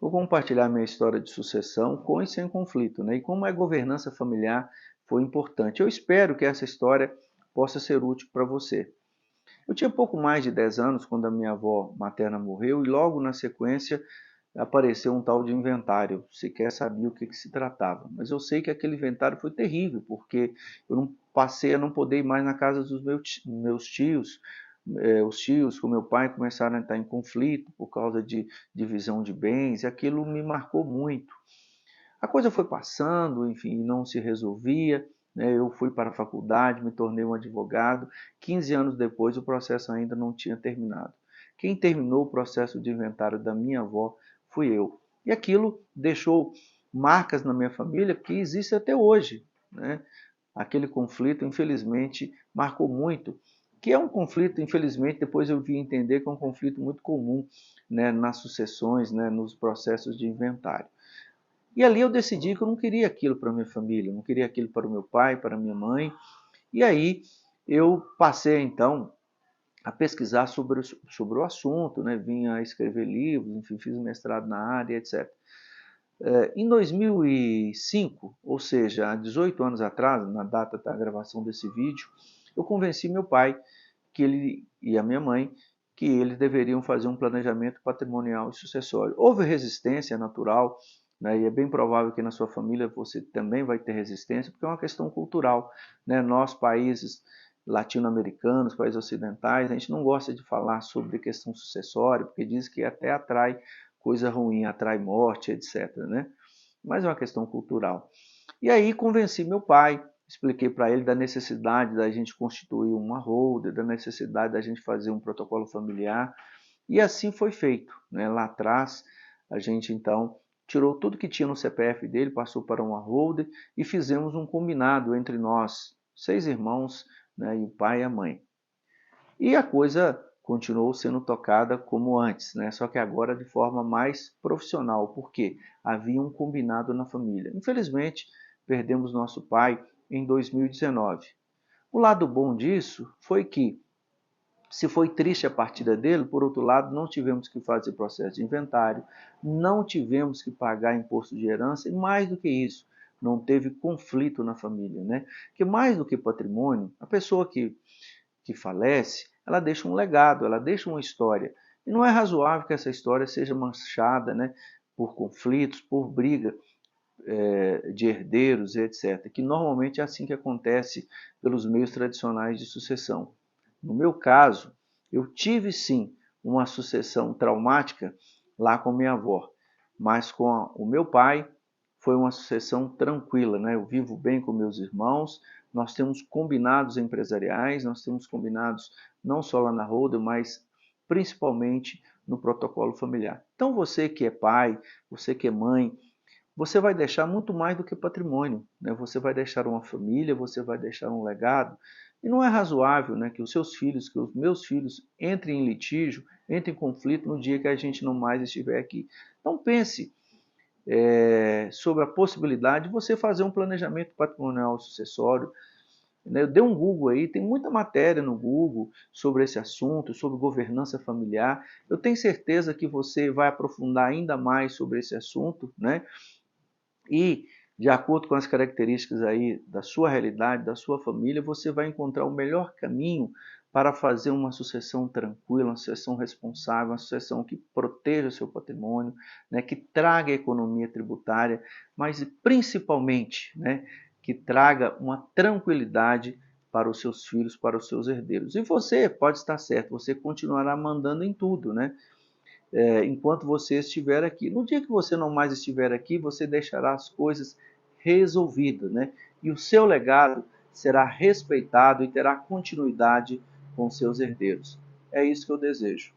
Vou compartilhar minha história de sucessão com e sem conflito, né? E como a governança familiar foi importante. Eu espero que essa história possa ser útil para você. Eu tinha pouco mais de 10 anos quando a minha avó materna morreu e logo na sequência apareceu um tal de inventário. Sequer sabia o que se tratava. Mas eu sei que aquele inventário foi terrível, porque eu não passei a não poder ir mais na casa dos meus tios. Os tios com meu pai começaram a entrar em conflito por causa de divisão de bens, e aquilo me marcou muito. A coisa foi passando, enfim, não se resolvia. Né? Eu fui para a faculdade, me tornei um advogado. 15 anos depois, o processo ainda não tinha terminado. Quem terminou o processo de inventário da minha avó fui eu. E aquilo deixou marcas na minha família que existem até hoje. Né? Aquele conflito, infelizmente, marcou muito. Que é um conflito, infelizmente, depois eu vim entender que é um conflito muito comum, né, nas sucessões, né, nos processos de inventário. E ali eu decidi que eu não queria aquilo para minha família, eu não queria aquilo para o meu pai, para a minha mãe. E aí eu passei então a pesquisar sobre o assunto, né? Vim a escrever livros, enfim, fiz um mestrado na área, etc. Em 2005, ou seja, há 18 anos atrás, na data da gravação desse vídeo, eu convenci meu pai que ele e a minha mãe que eles deveriam fazer um planejamento patrimonial e sucessório. Houve resistência natural, né, e é bem provável que na sua família você também vai ter resistência, porque é uma questão cultural. Né? Nós, países latino-americanos, países ocidentais, a gente não gosta de falar sobre questão sucessória, porque diz que até atrai coisa ruim, atrai morte, etc. Né? Mas é uma questão cultural. E aí convenci meu pai, expliquei para ele da necessidade da gente constituir uma holder, da necessidade da gente fazer um protocolo familiar, e assim foi feito. Né? Lá atrás, a gente então tirou tudo que tinha no CPF dele, passou para uma holder e fizemos um combinado entre nós, 6 irmãos, né, e o pai e a mãe. E a coisa continuou sendo tocada como antes, né? Só que agora de forma mais profissional, porque havia um combinado na família. Infelizmente, perdemos nosso pai em 2019. O lado bom disso foi que, se foi triste a partida dele, por outro lado, não tivemos que fazer processo de inventário, não tivemos que pagar imposto de herança e, mais do que isso, não teve conflito na família, né? Que mais do que patrimônio, a pessoa que falece, ela deixa um legado, ela deixa uma história. E não é razoável que essa história seja manchada, né, por conflitos, por briga de herdeiros, etc. Que normalmente é assim que acontece pelos meios tradicionais de sucessão. No meu caso, eu tive sim uma sucessão traumática lá com minha avó, mas com o meu pai foi uma sucessão tranquila, né? Eu vivo bem com meus irmãos, nós temos combinados empresariais, nós temos combinados não só lá na Roda, mas principalmente no protocolo familiar. Então você que é pai, você que é mãe, você vai deixar muito mais do que patrimônio. Né? Você vai deixar uma família, você vai deixar um legado. E não é razoável, né, que os seus filhos, que os meus filhos entrem em litígio, entrem em conflito no dia que a gente não mais estiver aqui. Então pense sobre a possibilidade de você fazer um planejamento patrimonial sucessório. Né? Dê um Google aí, tem muita matéria no Google sobre esse assunto, sobre governança familiar. Eu tenho certeza que você vai aprofundar ainda mais sobre esse assunto, né? E, de acordo com as características aí da sua realidade, da sua família, você vai encontrar o melhor caminho para fazer uma sucessão tranquila, uma sucessão responsável, uma sucessão que proteja o seu patrimônio, né, que traga economia tributária, mas principalmente, né, que traga uma tranquilidade para os seus filhos, para os seus herdeiros. E você pode estar certo, você continuará mandando em tudo, né? Enquanto você estiver aqui. No dia que você não mais estiver aqui, você deixará as coisas resolvidas, né? E o seu legado será respeitado e terá continuidade com seus herdeiros. É isso que eu desejo.